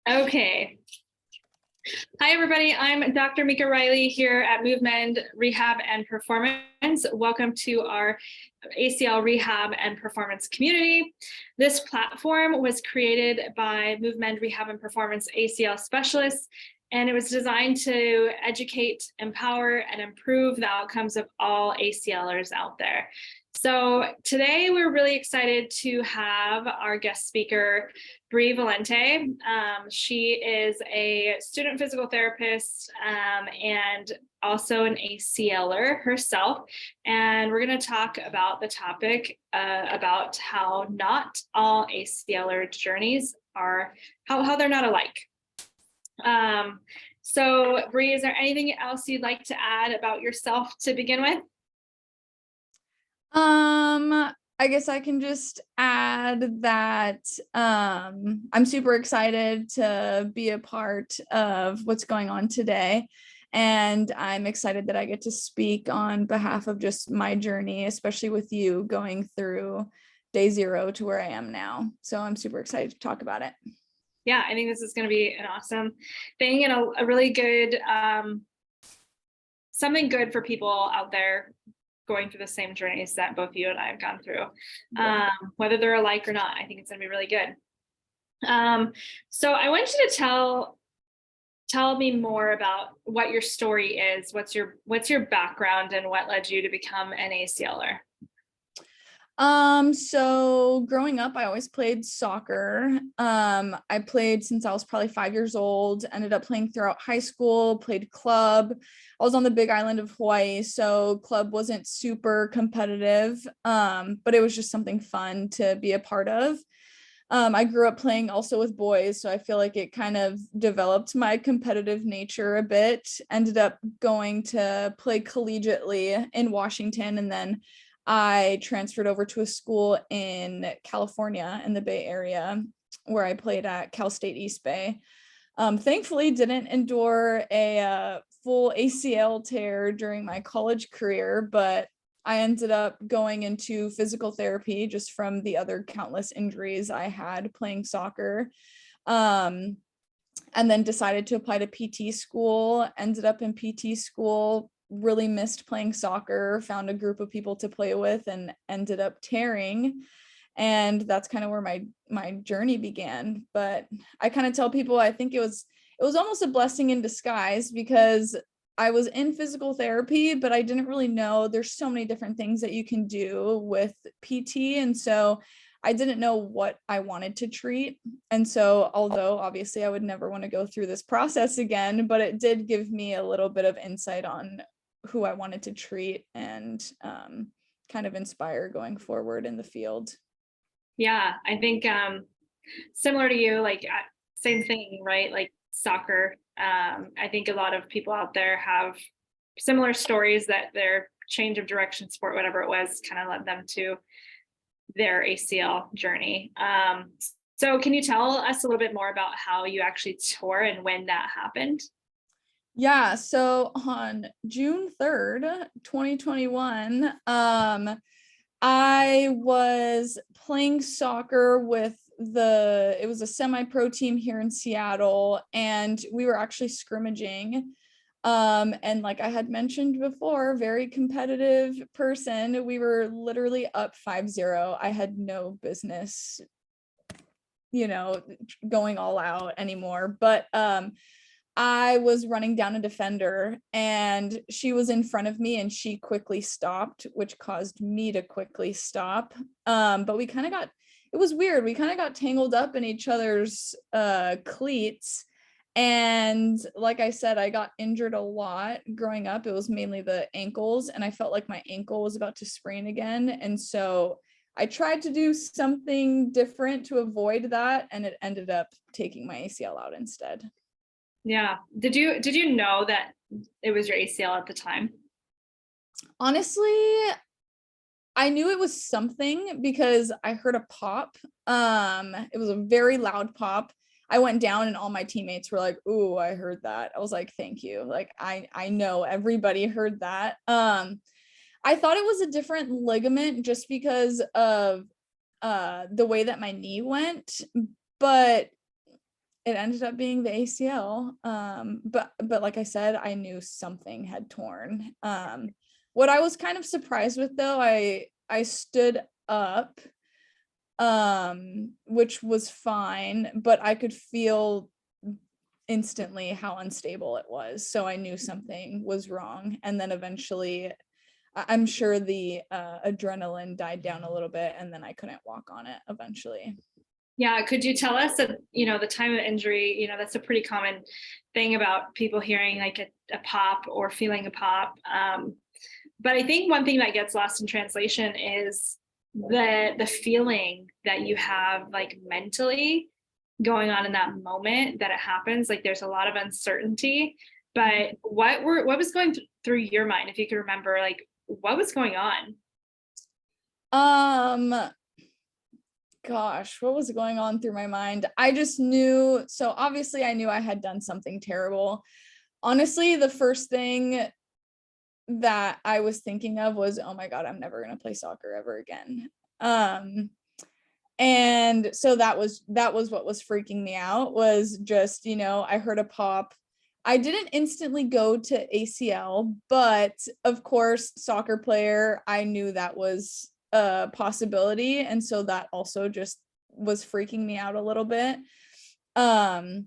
Okay. Hi, everybody. I'm Dr.Mica Riley here at MoveMend Rehab and Performance. Welcome to our ACL Rehab and Performance community. This platform was created by MoveMend Rehab and Performance ACL specialists, and it was designed to educate, empower, and improve the outcomes of all ACLers out there. So today we're really excited to have our guest speaker, Bree Valente. She is a student physical therapist and also an ACLer herself. And we're going to talk about the topic about how not all ACLer journeys are, how they're not alike. So Bree, is there anything else you'd like to add about yourself to begin with? I guess I can just add that I'm super excited to be a part of what's going on today. And I'm excited that I get to speak on behalf of just my journey, especially with you going through day 0 to where I am now. So I'm super excited to talk about it. Yeah, I think this is going to be an awesome thing and a really good, something good for people out there going through the same journeys that both you and I have gone through, whether they're alike or not. I think it's going to be really good. So I want you to tell me more about what your story is. What's your background and what led you to become an ACLer? So growing up, I always played soccer. I played since I was probably 5 years old, ended up playing throughout high school, played club. I was on the big island of Hawaii, so club wasn't super competitive, but it was just something fun to be a part of. I grew up playing also with boys, so I feel like it kind of developed my competitive nature a bit. Ended up going to play collegiately in Washington, and then I transferred over to a school in California in the Bay Area where I played at Cal State East Bay. Thankfully didn't endure a full ACL tear during my college career, but I ended up going into physical therapy just from the other countless injuries I had playing soccer. And then decided to apply to PT school, ended up in PT school, really missed playing soccer, found a group of people to play with and ended up tearing. And that's kind of where my journey began. But I kind of tell people I think it was almost a blessing in disguise, because I was in physical therapy, but I didn't really know there's so many different things that you can do with PT. And so I didn't know what I wanted to treat. And so, although obviously I would never want to go through this process again, but it did give me a little bit of insight on who I wanted to treat and kind of inspire going forward in the field. Yeah, I think similar to you, like same thing, right? Like soccer. I think a lot of people out there have similar stories that their change of direction, sport, whatever it was, kind of led them to their ACL journey. So can you tell us a little bit more about how you actually tore and when that happened? Yeah, so on June 3rd, 2021, I was playing soccer with it was a semi-pro team here in Seattle, and we were actually scrimmaging. And like I had mentioned before, very competitive person. We were literally up 5-0. I had no business, going all out anymore. But I was running down a defender and she was in front of me and she quickly stopped, which caused me to quickly stop. But we kind of it was weird. We kind of got tangled up in each other's cleats. And like I said, I got injured a lot growing up. It was mainly the ankles, and I felt like my ankle was about to sprain again. And so I tried to do something different to avoid that, and it ended up taking my ACL out instead. Yeah. Did you know that it was your ACL at the time? Honestly, I knew it was something because I heard a pop. It was a very loud pop. I went down and all my teammates were like, "Ooh, I heard that." I was like, "Thank you." Like I know everybody heard that. I thought it was a different ligament just because of the way that my knee went, but it ended up being the ACL. But like I said, I knew something had torn. What I was kind of surprised with though, I stood up, which was fine, but I could feel instantly how unstable it was. So I knew something was wrong. And then eventually I'm sure the adrenaline died down a little bit, and then I couldn't walk on it eventually. Yeah, could you tell us that, the time of injury, that's a pretty common thing about people hearing like a pop or feeling a pop. But I think one thing that gets lost in translation is the feeling that you have like mentally going on in that moment that it happens. Like there's a lot of uncertainty, but what was going through your mind, if you could remember, like what was going on? Gosh, what was going on through my mind? I just knew, so obviously I knew I had done something terrible. Honestly, the first thing that I was thinking of was, oh my God, I'm never going to play soccer ever again. And so that was what was freaking me out, was just, I heard a pop. I didn't instantly go to ACL, but of course, soccer player, I knew that was a possibility. And so that also just was freaking me out a little bit. But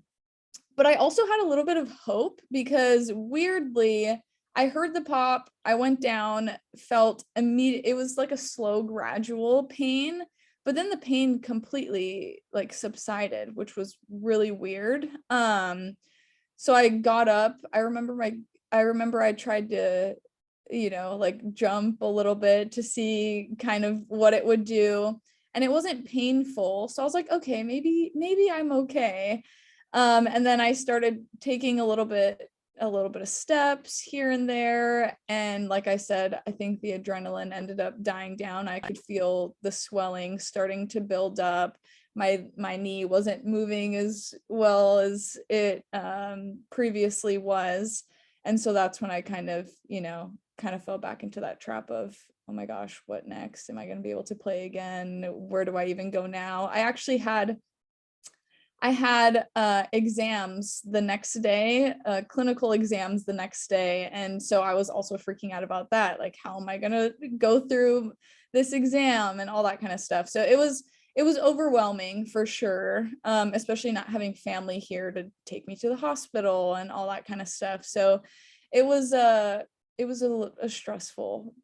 I also had a little bit of hope because weirdly, I heard the pop, I went down, felt immediate. It was like a slow, gradual pain, but then the pain completely like subsided, which was really weird. So I got up. I remember I tried to, like jump a little bit to see kind of what it would do. And it wasn't painful. So I was like, okay, maybe I'm okay. And then I started taking a little bit of steps here and there. And like I said, I think the adrenaline ended up dying down. I could feel the swelling starting to build up. My knee wasn't moving as well as it previously was. And so that's when I kind of fell back into that trap of, oh my gosh, what next? Am I going to be able to play again? Where do I even go now? I had exams the next day, clinical exams the next day. And so I was also freaking out about that. Like, how am I going to go through this exam and all that kind of stuff? So it was overwhelming for sure, especially not having family here to take me to the hospital and all that kind of stuff. So it was a stressful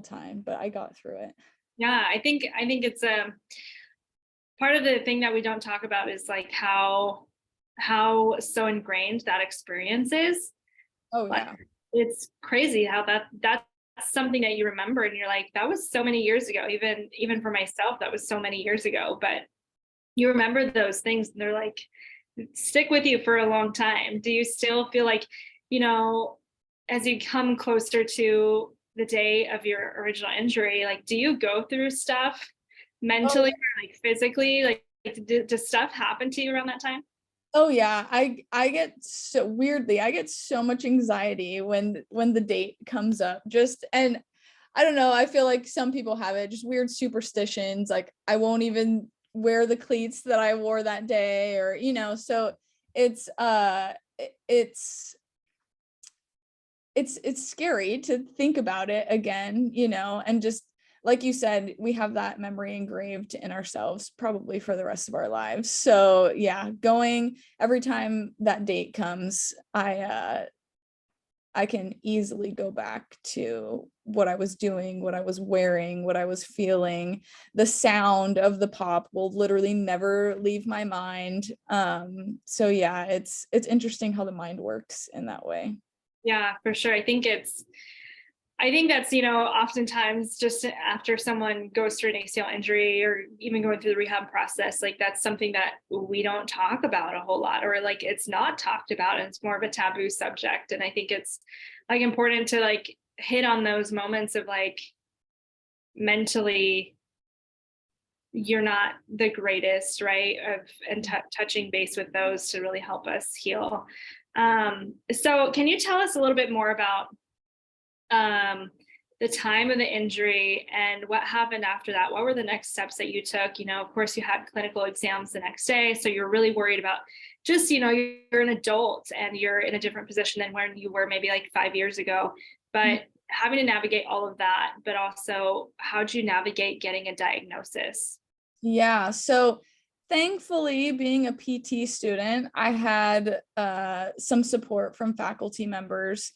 time, but I got through it. Yeah, I think it's part of the thing that we don't talk about is like how so ingrained that experience is. Oh Like, yeah. it's crazy how that's something that you remember and you're like, that was so many years ago. Even for myself, that was so many years ago, but you remember those things and they're like stick with you for a long time. Do you still feel like, as you come closer to the day of your original injury, like do you go through stuff mentally or like physically? Like does stuff happen to you around that time? Oh yeah, I get so much anxiety when the date comes up. And I don't know, I feel like some people have it, just weird superstitions, like I won't even wear the cleats that I wore that day, or so it's it's scary to think about it again, and just like you said, we have that memory engraved in ourselves probably for the rest of our lives. So yeah, going every time that date comes, I can easily go back to what I was doing, what I was wearing, what I was feeling. The sound of the pop will literally never leave my mind. So yeah, it's interesting how the mind works in that way. Yeah, for sure. I think that's, oftentimes just after someone goes through an ACL injury or even going through the rehab process, like that's something that we don't talk about a whole lot, or like it's not talked about and it's more of a taboo subject. And I think it's like important to like hit on those moments of like mentally you're not the greatest, right? And touching base with those to really help us heal. So can you tell us a little bit more about the time of the injury and what happened after that? What were the next steps that you took? Of course you had clinical exams the next day, so you're really worried about just, you're an adult and you're in a different position than when you were maybe like 5 years ago. But having to navigate all of that, but also how'd you navigate getting a diagnosis? Yeah. So thankfully, being a PT student, I had some support from faculty members.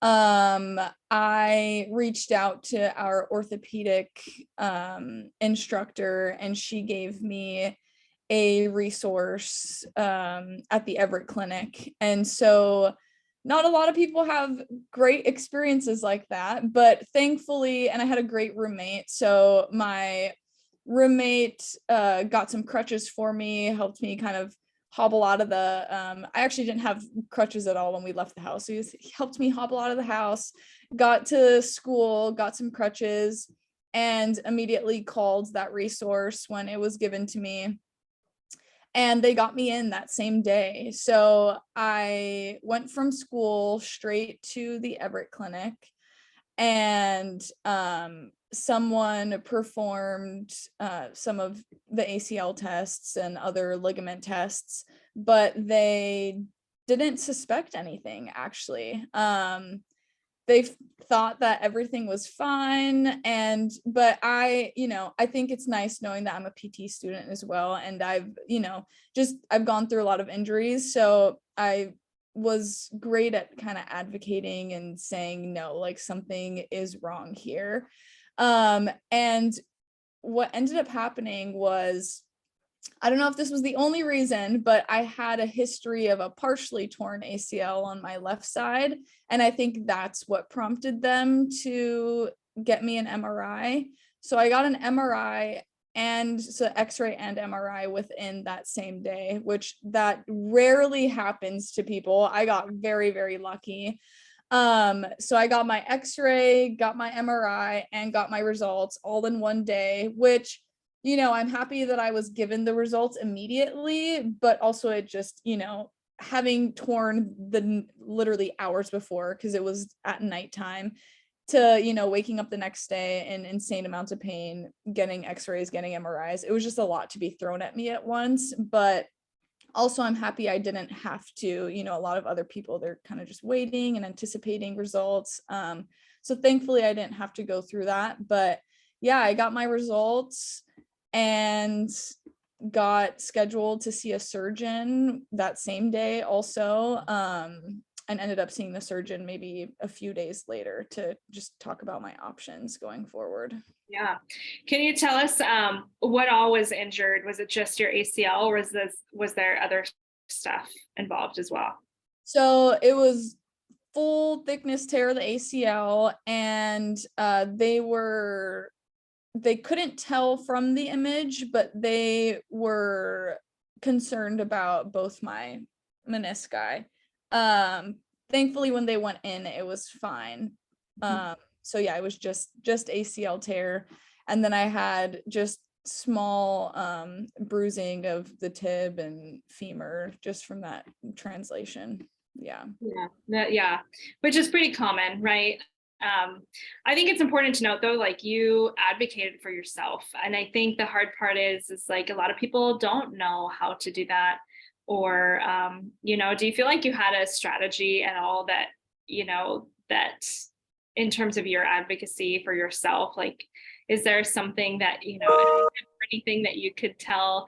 I reached out to our orthopedic instructor, and she gave me a resource at the Everett Clinic. And so not a lot of people have great experiences like that, but thankfully, and I had a great roommate. So my roommate got some crutches for me, helped me kind of hobble out of the I actually didn't have crutches at all when we left the house. So he helped me hobble out of the house, got to school, got some crutches, and immediately called that resource when it was given to me. And they got me in that same day. So I went from school straight to the Everett Clinic, and someone performed some of the ACL tests and other ligament tests, but they didn't suspect anything, actually. They thought that everything was fine, but I think it's nice knowing that I'm a PT student as well, and I've gone through a lot of injuries, so I was great at kind of advocating and saying no, like something is wrong here. And what ended up happening was, I don't know if this was the only reason, but I had a history of a partially torn ACL on my left side. And I think that's what prompted them to get me an MRI. So I got an MRI, and so X-ray and MRI within that same day, which that rarely happens to people. I got very, very lucky. So I got my X-ray, got my MRI, and got my results all in one day, which, I'm happy that I was given the results immediately, but also it just, having torn the literally hours before, because it was at nighttime, to, waking up the next day in insane amounts of pain, getting X-rays, getting MRIs. It was just a lot to be thrown at me at once. But also I'm happy I didn't have to, a lot of other people, they're kind of just waiting and anticipating results. So thankfully I didn't have to go through that. But yeah, I got my results and got scheduled to see a surgeon that same day also, and ended up seeing the surgeon maybe a few days later to just talk about my options going forward. Yeah. Can you tell us what all was injured? Was it just your ACL, or was there other stuff involved as well? So it was full thickness tear of the ACL, and they couldn't tell from the image, but they were concerned about both my menisci. Thankfully when they went in, it was fine. So yeah, it was just ACL tear. And then I had just small bruising of the tib and femur just from that translation. Yeah. Yeah, which is pretty common, right? I think it's important to note though, like you advocated for yourself. And I think the hard part is like a lot of people don't know how to do that. Or, do you feel like you had a strategy at all that, that in terms of your advocacy for yourself, like, is there something that, anything that you could tell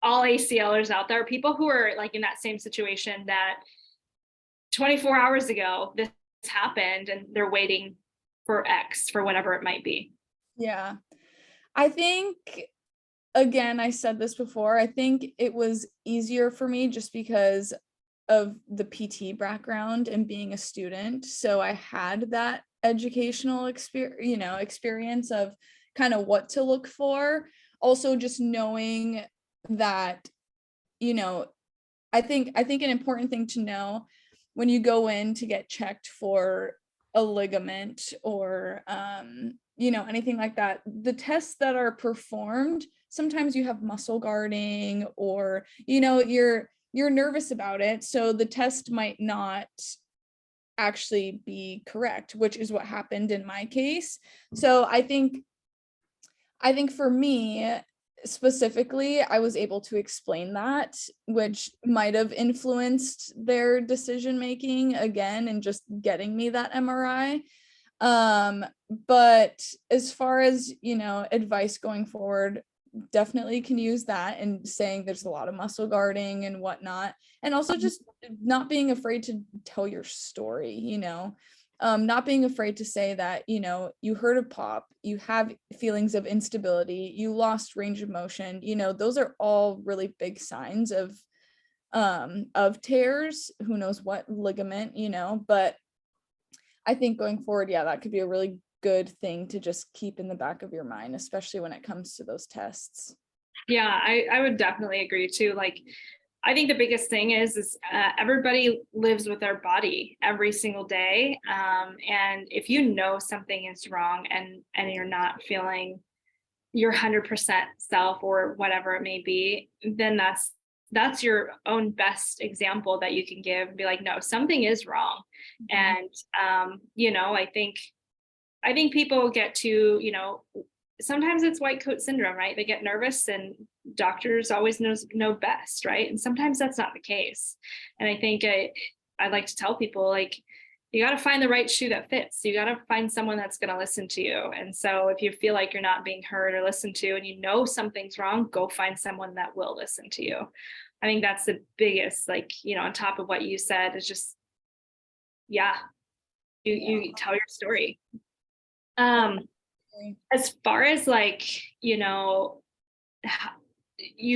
all ACLers out there, people who are like in that same situation, that 24 hours ago, this happened and they're waiting for X, for whatever it might be? Yeah. I think, again, I said this before, I think it was easier for me just because of the PT background and being a student. So I had that educational experience of kind of what to look for. Also just knowing that, I think an important thing to know when you go in to get checked for a ligament or anything like that, the tests that are performed, sometimes you have muscle guarding, or you're nervous about it, so the test might not actually be correct, which is what happened in my case. So I think for me, specifically, I was able to explain that, which might have influenced their decision making again and just getting me that MRI. But as far as, advice going forward, definitely can use that, and saying there's a lot of muscle guarding and whatnot, and also just not being afraid to tell your story, not being afraid to say that, you heard a pop, you have feelings of instability, you lost range of motion, those are all really big signs of tears, who knows what ligament, but I think going forward, yeah, that could be a really good thing to just keep in the back of your mind, especially when it comes to those tests. Yeah, I would definitely agree too. Like, I think the biggest thing is everybody lives with their body every single day. And if you know something is wrong and you're not feeling your 100% self or whatever it may be, then that's your own best example that you can give and be like, no, something is wrong. And I think people get to, sometimes it's white coat syndrome, right? They get nervous and doctors always know best, right? And sometimes that's not the case. And I think I like to tell people, like, you got to find the right shoe that fits. You got to find someone that's going to listen to you. And so if you feel like you're not being heard or listened to and you know something's wrong, go find someone that will listen to you. I think that's the biggest, like, on top of what you said, is just, yeah, you tell your story. As far as like, you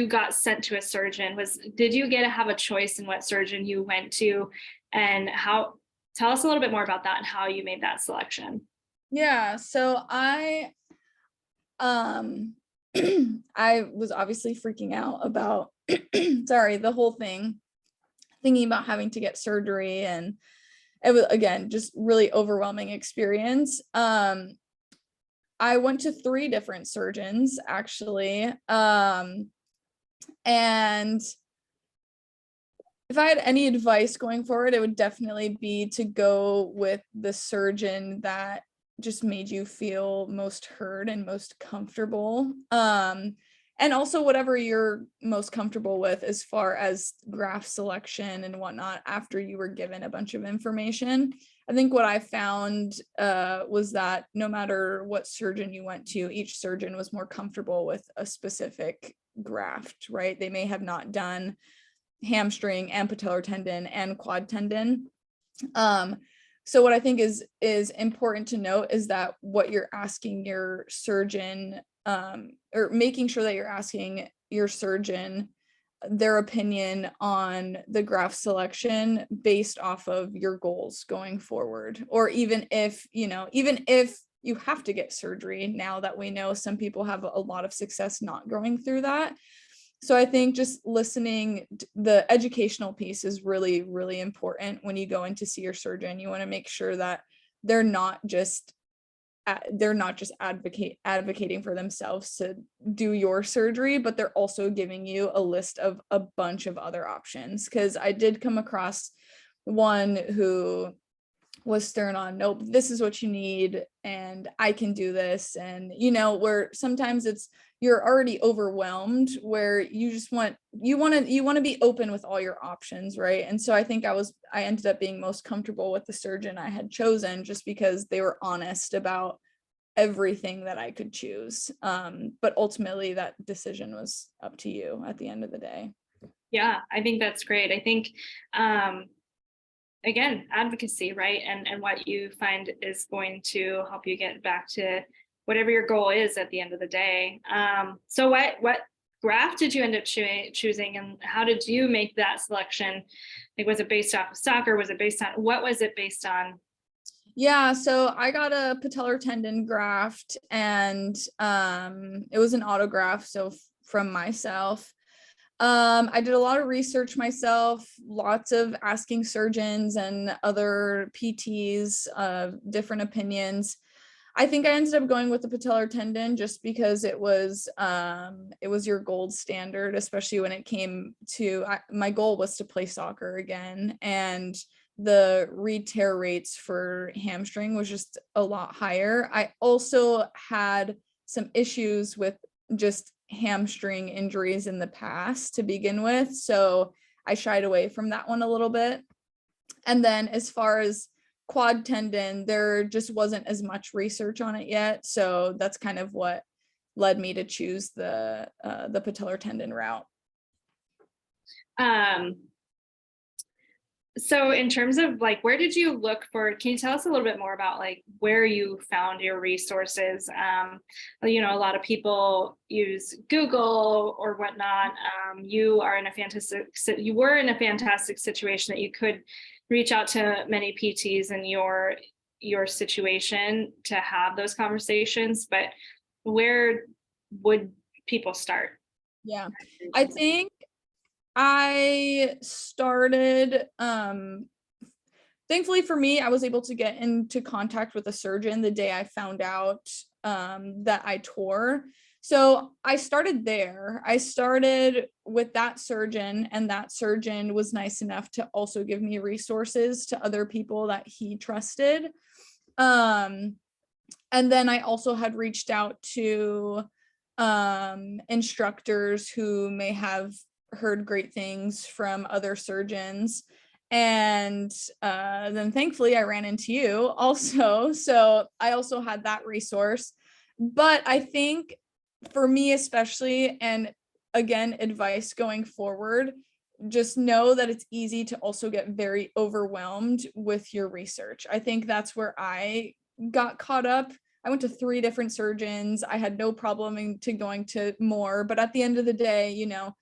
got sent to a surgeon, did you get to have a choice in what surgeon you went to, and tell us a little bit more about that and how you made that selection? Yeah, so I I was obviously freaking out about the whole thing, thinking about having to get surgery, and it was, again, just really overwhelming experience. I went to 3 different surgeons actually. And if I had any advice going forward, it would definitely be to go with the surgeon that just made you feel most heard and most comfortable. And also whatever you're most comfortable with as far as graft selection and whatnot after you were given a bunch of information. I think what I found was that no matter what surgeon you went to, each surgeon was more comfortable with a specific graft, right? They may have not done hamstring and patellar tendon and quad tendon. So what I think is important to note is that what you're asking your surgeon, or making sure that you're asking your surgeon their opinion on the graft selection based off of your goals going forward, or even if you have to get surgery, now that we know some people have a lot of success not going through that. So I think just listening, the educational piece is really, really important when you go in to see your surgeon. You want to make sure that they're not just advocating for themselves to do your surgery, but they're also giving you a list of a bunch of other options. Because I did come across one who was stern on, nope, this is what you need and I can do this. And where sometimes you're already overwhelmed, where you just want to be open with all your options, right? And so I think I ended up being most comfortable with the surgeon I had chosen, just because they were honest about everything that I could choose. But ultimately that decision was up to you at the end of the day. Yeah, I think that's great. I think again, advocacy, right? And what you find is going to help you get back to whatever your goal is at the end of the day. So what graft did you end up choosing, and how did you make that selection? Like, was it based off of soccer? What was it based on? Yeah, so I got a patellar tendon graft, and it was an autograft, so from myself. I did a lot of research myself, lots of asking surgeons and other PTs, different opinions. I think I ended up going with the patellar tendon just because it was your gold standard, especially when it came to, my goal was to play soccer again, and the re-tear rates for hamstring was just a lot higher. I also had some issues with just hamstring injuries in the past to begin with. So I shied away from that one a little bit. And then as far as quad tendon, there just wasn't as much research on it yet. So that's kind of what led me to choose the patellar tendon route. So in terms of like, where did you look for, can you tell us a little bit more about like where you found your resources? You know, a lot of people use Google or whatnot. You were in a fantastic situation that you could reach out to many PTs in your situation to have those conversations, but where would people start? Yeah, I think I started, thankfully for me, I was able to get into contact with a surgeon the day I found out that I tore. So I started there. I started with that surgeon, and that surgeon was nice enough to also give me resources to other people that he trusted. And then I also had reached out to instructors who may have heard great things from other surgeons. And then thankfully I ran into you also. So I also had that resource. But I think for me especially, and again, advice going forward, just know that it's easy to also get very overwhelmed with your research. I think that's where I got caught up. I went to 3 different surgeons. I had no problem to going to more, but at the end of the day, you know,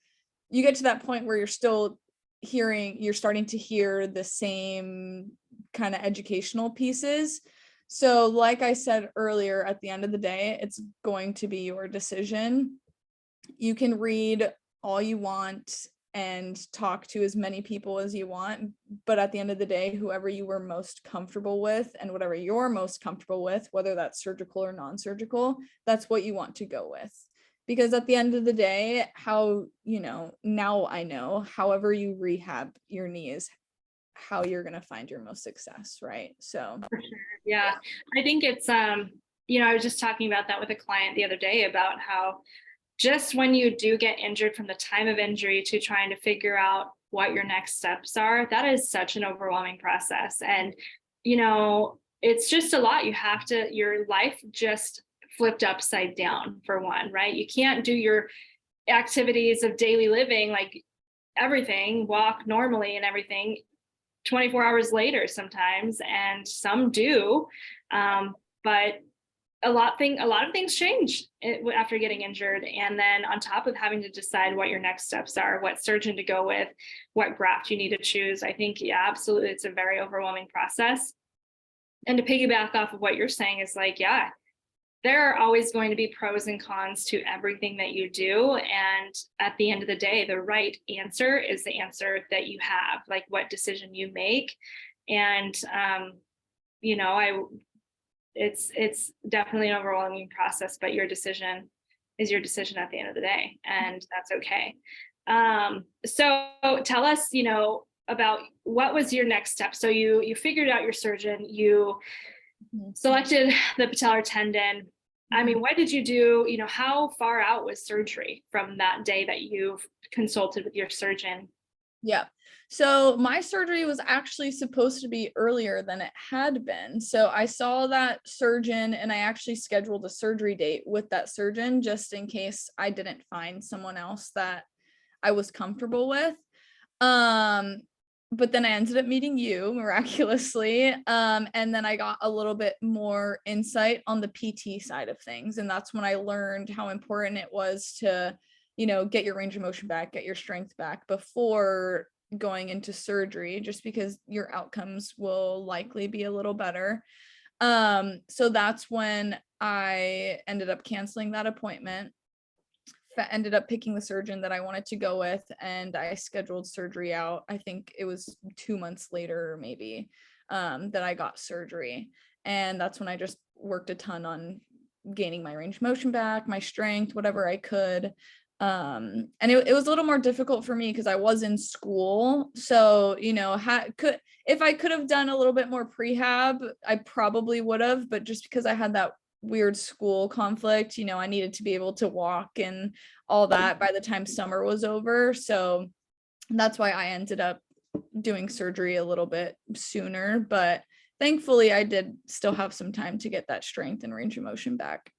you get to that point where you're starting to hear the same kind of educational pieces. So like I said earlier, at the end of the day, it's going to be your decision. You can read all you want and talk to as many people as you want, but at the end of the day, whoever you were most comfortable with and whatever you're most comfortable with, whether that's surgical or non-surgical, that's what you want to go with. Because at the end of the day, now I know, however you rehab your knee is how you're going to find your most success, right? So For sure. Yeah. I think it's I was just talking about that with a client the other day about how just when you do get injured, from the time of injury to trying to figure out what your next steps are, that is such an overwhelming process. And, it's just a lot. Your life just flipped upside down for one, right? You can't do your activities of daily living, like everything, walk normally and everything 24 hours later sometimes, and some do. But a lot of things change after getting injured. And then on top of having to decide what your next steps are, what surgeon to go with, what graft you need to choose, I think, yeah, absolutely, it's a very overwhelming process. And to piggyback off of what you're saying is like, yeah, there are always going to be pros and cons to everything that you do. And at the end of the day, the right answer is the answer that you have, like what decision you make. And, it's definitely an overwhelming process, but your decision is your decision at the end of the day, and that's okay. So tell us, about what was your next step. So you figured out your surgeon, you selected the patellar tendon. I mean, what did you do? How far out was surgery from that day that you consulted with your surgeon? Yeah. So my surgery was actually supposed to be earlier than it had been. So I saw that surgeon and I actually scheduled a surgery date with that surgeon just in case I didn't find someone else that I was comfortable with. But then I ended up meeting you miraculously. And then I got a little bit more insight on the PT side of things. And that's when I learned how important it was to, get your range of motion back, get your strength back before going into surgery, just because your outcomes will likely be a little better. So that's when I ended up canceling that appointment, ended up picking the surgeon that I wanted to go with, and I scheduled surgery out. I think it was 2 months later, maybe, that I got surgery. And that's when I just worked a ton on gaining my range of motion back, my strength, whatever I could. And it was a little more difficult for me because I was in school. So, if I could have done a little bit more prehab, I probably would have, but just because I had that weird school conflict. You know, I needed to be able to walk and all that by the time summer was over. So that's why I ended up doing surgery a little bit sooner. But thankfully, I did still have some time to get that strength and range of motion back.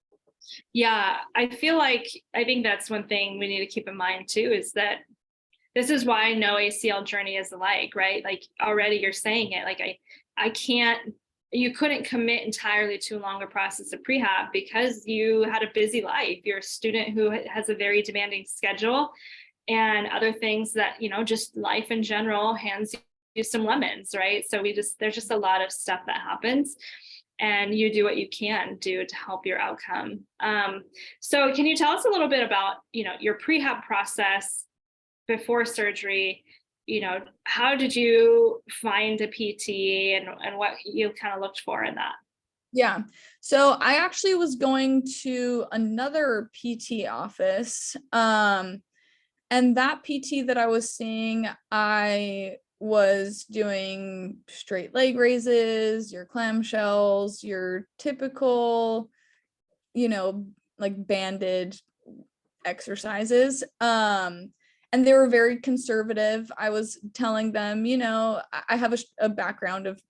Yeah, I think that's one thing we need to keep in mind too, is that this is why no ACL journey is alike, right? Like already you're saying it, like I can't, you couldn't commit entirely to a longer process of prehab because you had a busy life. You're a student who has a very demanding schedule and other things that, just life in general hands you some lemons, right? So there's just a lot of stuff that happens and you do what you can do to help your outcome. So can you tell us a little bit about, your prehab process before surgery? How did you find a PT and what you kind of looked for in that? Yeah. So I actually was going to another PT office. And that PT that I was seeing, I was doing straight leg raises, your clamshells, your typical, like banded exercises. And they were very conservative. I was telling them, I have a background of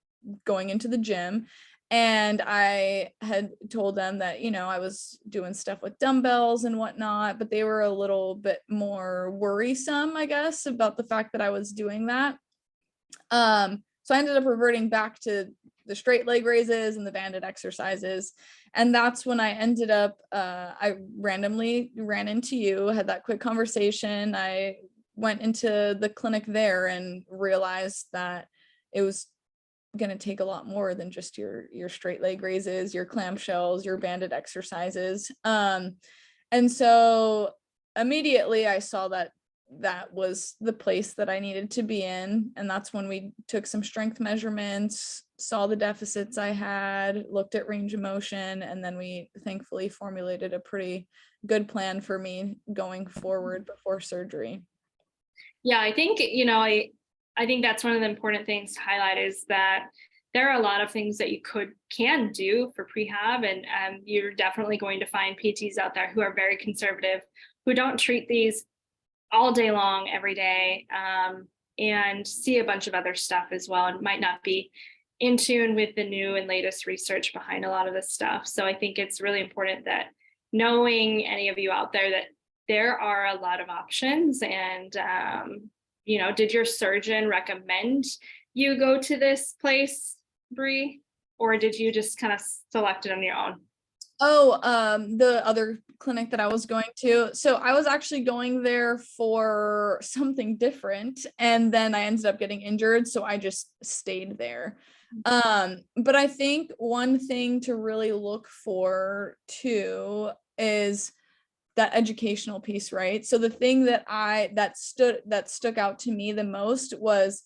going into the gym. And I had told them that, I was doing stuff with dumbbells and whatnot, but they were a little bit more worrisome, I guess, about the fact that I was doing that. So I ended up reverting back to the straight leg raises and the banded exercises. And that's when I ended up, I randomly ran into you, had that quick conversation. I went into the clinic there and realized that it was going to take a lot more than just your straight leg raises, your clamshells, your banded exercises. And so immediately I saw that was the place that I needed to be in. And that's when we took some strength measurements, saw the deficits I had, looked at range of motion, and then we thankfully formulated a pretty good plan for me going forward before surgery. Yeah, I think, I think that's one of the important things to highlight is that there are a lot of things that you can do for prehab, and you're definitely going to find PTs out there who are very conservative, who don't treat these all day long, every day, and see a bunch of other stuff as well, and might not be in tune with the new and latest research behind a lot of this stuff. So I think it's really important that knowing any of you out there that there are a lot of options. And, did your surgeon recommend you go to this place, Bree, or did you just kind of select it on your own? Oh, the other clinic that I was going to. So I was actually going there for something different, and then I ended up getting injured, so I just stayed there. But I think one thing to really look for too is that educational piece, right? So the thing that stuck out to me the most was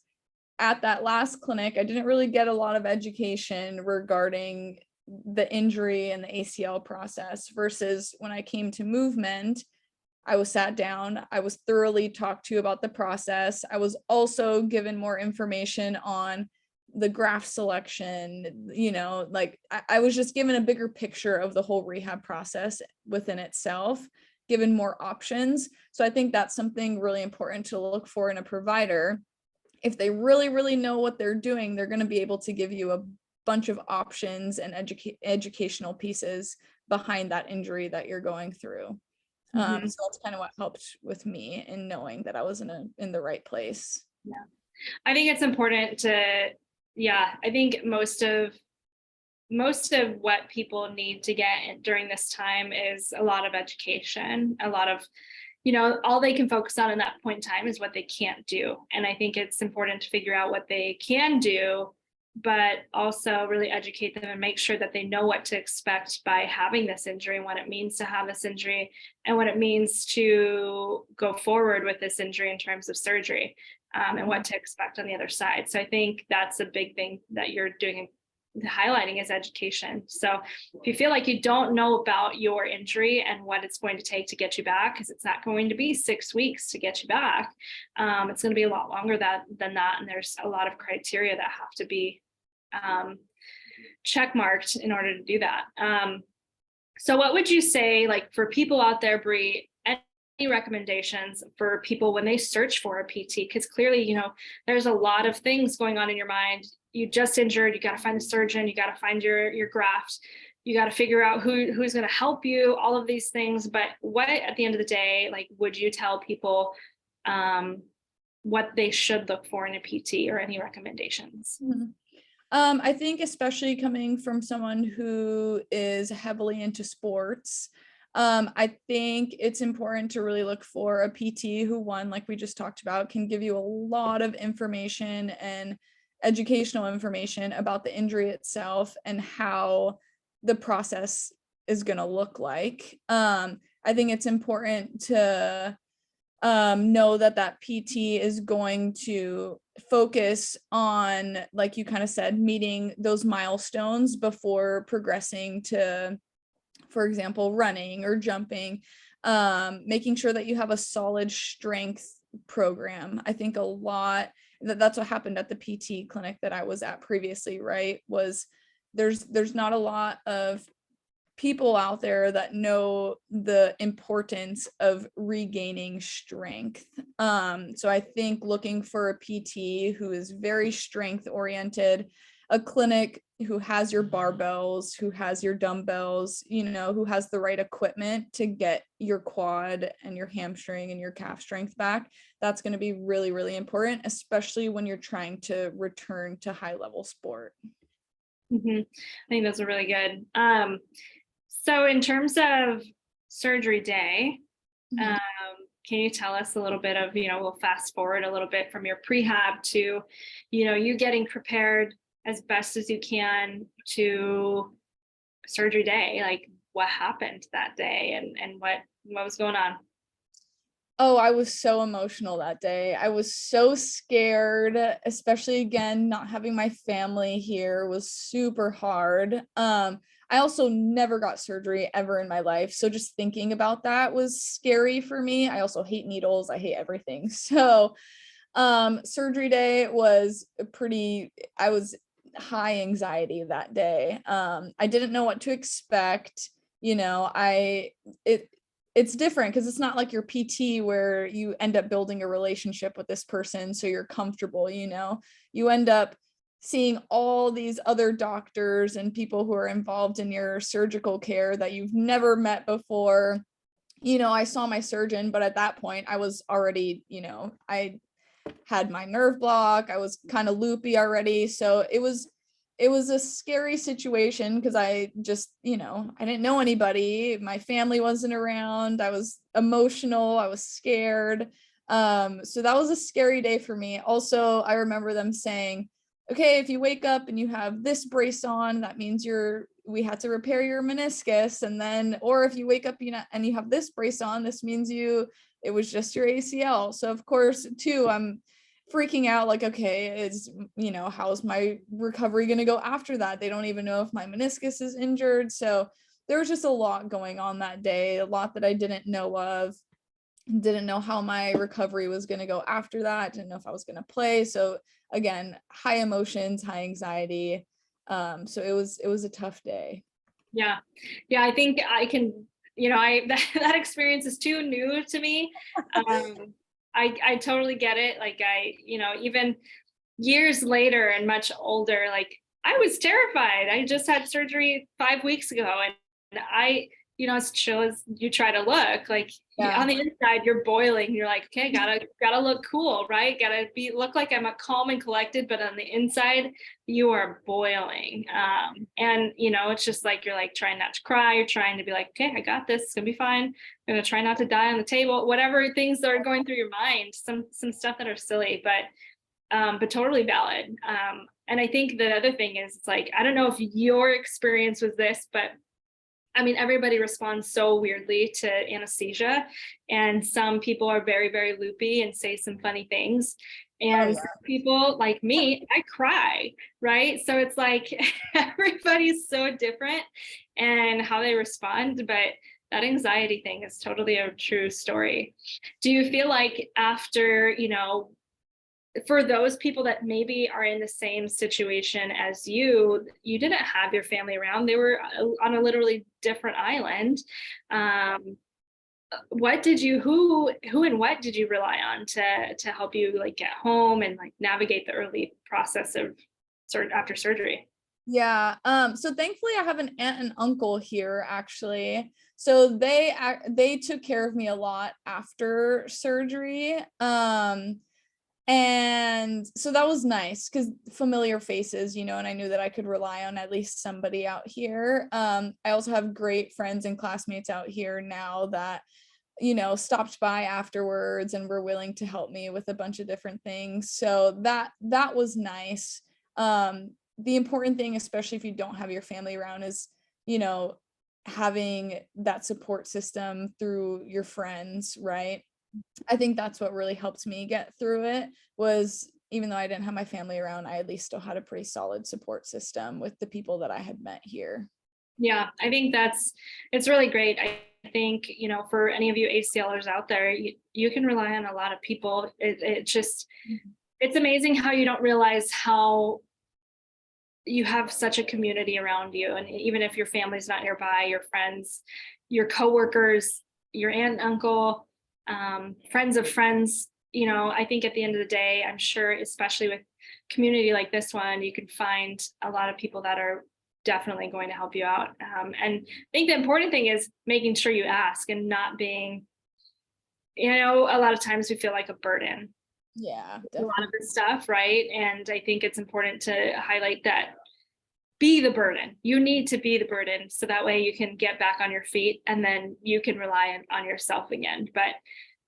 at that last clinic, I didn't really get a lot of education regarding the injury and the ACL process, versus when I came to movement, I was sat down, I was thoroughly talked to about the process. I was also given more information on the graft selection, like I was just given a bigger picture of the whole rehab process within itself, given more options. So I think that's something really important to look for in a provider. If they really, really know what they're doing, they're going to be able to give you a bunch of options and educational pieces behind that injury that you're going through. So that's kind of what helped with me in knowing that I was in the right place. Yeah, I think it's important to, I think most of what people need to get during this time is a lot of education, a lot of, all they can focus on in that point in time is what they can't do. And I think it's important to figure out what they can do, but also really educate them and make sure that they know what to expect by having this injury and what it means to have this injury and what it means to go forward with this injury in terms of surgery, and what to expect on the other side. So I think that's a big thing that you're doing, highlighting, is education. So if you feel like you don't know about your injury and what it's going to take to get you back, because it's not going to be 6 weeks to get you back, it's going to be a lot longer than that. And there's a lot of criteria that have to be check marked in order to do that. So what would you say, like, for people out there, Bree, any recommendations for people when they search for a PT? Because clearly, there's a lot of things going on in your mind. You just injured, you got to find the surgeon, you got to find your graft, you got to figure out who's going to help you, all of these things. But what, at the end of the day, like, would you tell people what they should look for in a PT, or any recommendations? Mhm. I think especially coming from someone who is heavily into sports, I think it's important to really look for a PT who, one, like we just talked about, can give you a lot of information and educational information about the injury itself and how the process is going to look like. I think it's important to know that PT is going to focus on, like you kind of said, meeting those milestones before progressing to, for example, running or jumping, making sure that you have a solid strength program. I think a lot that's what happened at the PT clinic that I was at previously, right? Was there's not a lot of people out there that know the importance of regaining strength. So I think looking for a PT who is very strength oriented, a clinic who has your barbells, who has your dumbbells, who has the right equipment to get your quad and your hamstring and your calf strength back. That's going to be really, really important, especially when you're trying to return to high level sport. I think those are really good. So in terms of surgery day, Mhm. can you tell us a little bit of, we'll fast forward a little bit from your prehab to, you getting prepared as best as you can to surgery day, like what happened that day and what was going on? Oh, I was so emotional that day. I was so scared, especially again, not having my family here was super hard. I also never got surgery ever in my life. So just thinking about that was scary for me. I also hate needles. I hate everything. So surgery day was I was high anxiety that day. I didn't know what to expect. It's different because it's not like your PT where you end up building a relationship with this person so you're comfortable. You end up seeing all these other doctors and people who are involved in your surgical care that you've never met before. I saw my surgeon, but at that point I was already, I had my nerve block. I was kind of loopy already. So it was a scary situation because I just, I didn't know anybody. My family wasn't around. I was emotional. I was scared. So that was a scary day for me. Also, I remember them saying, okay, if you wake up and you have this brace on, that means we had to repair your meniscus. And then, or if you wake up, and you have this brace on, this means it was just your ACL. So of course, too, I'm freaking out like, okay, how's my recovery going to go after that? They don't even know if my meniscus is injured. So there was just a lot going on that day, a lot that I didn't know of, didn't know how my recovery was going to go after that, didn't know if I was going to play. So again, high emotions, high anxiety. So it was a tough day. Yeah. I think I can, that experience is too new to me. I totally get it. Like even years later and much older, like I was terrified. I just had surgery 5 weeks ago, and as chill as you try to look, like on the inside you're boiling. You're like, okay, gotta look cool, right? Gotta look like I'm calm and collected, but on the inside you are boiling. And it's just like you're like trying not to cry. You're trying to be like, okay, I got this. It's gonna be fine. I'm gonna try not to die on the table. Whatever things that are going through your mind, some stuff that are silly, but totally valid. And I think the other thing is, it's like, I don't know if your experience was this, but I mean, everybody responds so weirdly to anesthesia, and some people are very, very loopy and say some funny things. And some people like me, I cry, right? So it's like everybody's so different and how they respond, but that anxiety thing is totally a true story. Do you feel like after, for those people that maybe are in the same situation as you didn't have your family around. They were on a literally different island. Who and what did you rely on to help you like get home and like navigate the early process of after surgery? Yeah. So thankfully I have an aunt and uncle here actually. So they took care of me a lot after surgery. And so that was nice because familiar faces, and I knew that I could rely on at least somebody out here. I also have great friends and classmates out here now that, stopped by afterwards and were willing to help me with a bunch of different things. So that was nice. The important thing, especially if you don't have your family around, is, having that support system through your friends, right? I think that's what really helped me get through it, was even though I didn't have my family around, I at least still had a pretty solid support system with the people that I had met here. Yeah, I think it's really great. I think, for any of you ACLers out there, you can rely on a lot of people. It's amazing how you don't realize how you have such a community around you. And even if your family's not nearby, your friends, your coworkers, your aunt and uncle, friends of friends, I think at the end of the day, I'm sure, especially with community like this one, you can find a lot of people that are definitely going to help you out. And I think the important thing is making sure you ask and not being, a lot of times we feel like a burden. Yeah, a lot of this stuff, right? And I think it's important to highlight that be the burden. You need to be the burden so that way you can get back on your feet and then you can rely on yourself again. But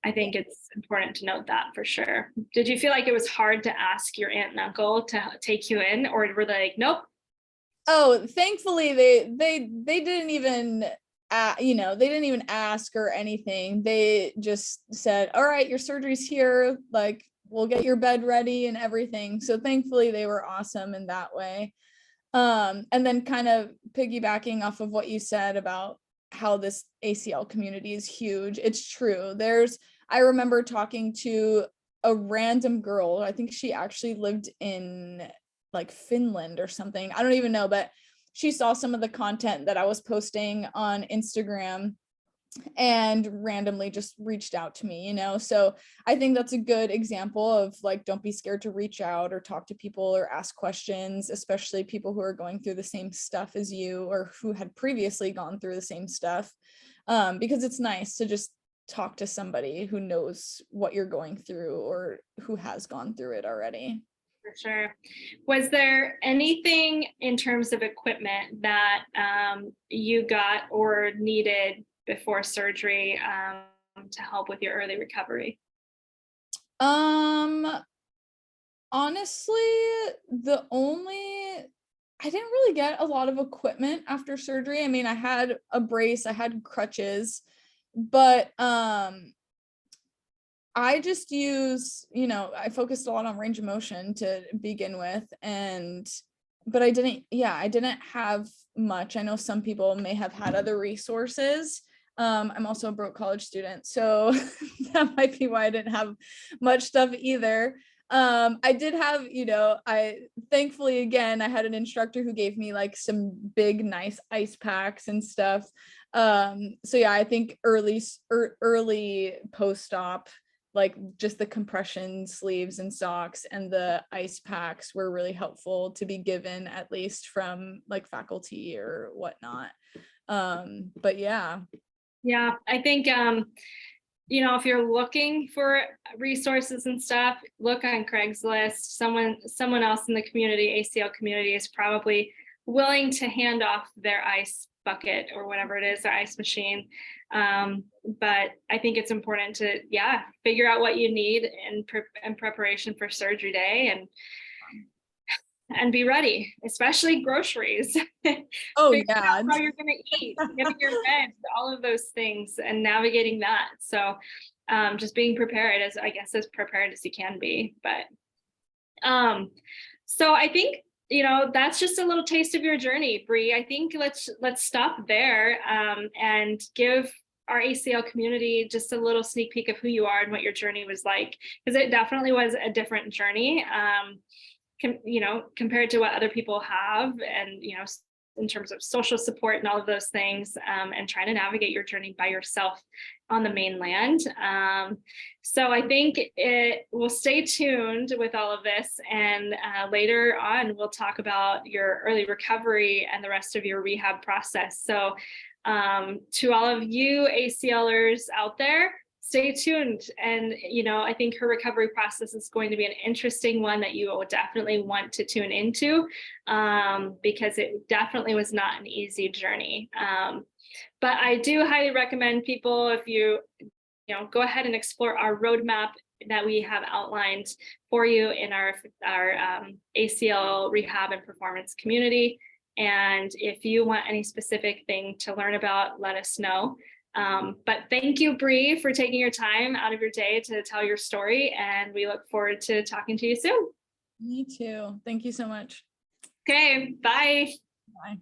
I think it's important to note that for sure. Did you feel like it was hard to ask your aunt and uncle to take you in, or were they like, nope? Oh, thankfully they didn't even they didn't even ask or anything. They just said, all right, your surgery's here, like we'll get your bed ready and everything. So thankfully they were awesome in that way. And then kind of piggybacking off of what you said about how this ACL community is huge. It's true. I remember talking to a random girl. I think she actually lived in like Finland or something. I don't even know, but she saw some of the content that I was posting on Instagram and randomly just reached out to me, so I think that's a good example of like, don't be scared to reach out or talk to people or ask questions, especially people who are going through the same stuff as you or who had previously gone through the same stuff, because it's nice to just talk to somebody who knows what you're going through or who has gone through it already. For sure. Was there anything in terms of equipment that you got or needed before surgery to help with your early recovery? Honestly, I didn't really get a lot of equipment after surgery. I mean, I had a brace, I had crutches, but I just I focused a lot on range of motion to begin with, but I didn't have much. I know some people may have had other resources. I'm also a broke college student, so that might be why I didn't have much stuff either. I did have, thankfully again, I had an instructor who gave me like some big, nice ice packs and stuff. So yeah, I think early post-op, like just the compression sleeves and socks and the ice packs were really helpful to be given, at least from like faculty or whatnot. But yeah. Yeah, I think, if you're looking for resources and stuff, look on Craigslist. Someone else in the community, ACL community, is probably willing to hand off their ice bucket or whatever it is, their ice machine. But I think it's important to, figure out what you need in preparation for surgery day and be ready, especially groceries. Oh Figure yeah. out how you're going to eat, getting your meds, all of those things, and navigating that. So just being prepared, as prepared as you can be. But so I think, that's just a little taste of your journey, Bree. I think let's stop there and give our ACL community just a little sneak peek of who you are and what your journey was like, because it definitely was a different journey, compared to what other people have, and in terms of social support and all of those things, and trying to navigate your journey by yourself on the mainland. So I think we'll stay tuned with all of this, and later on we'll talk about your early recovery and the rest of your rehab process. So to all of you ACLers out there, stay tuned. And, I think her recovery process is going to be an interesting one that you will definitely want to tune into, because it definitely was not an easy journey. But I do highly recommend people, if you go ahead and explore our roadmap that we have outlined for you in our ACL Rehab and Performance community. And if you want any specific thing to learn about, let us know. But thank you, Bree, for taking your time out of your day to tell your story, and we look forward to talking to you soon. Me too. Thank you so much. Okay, bye. Bye.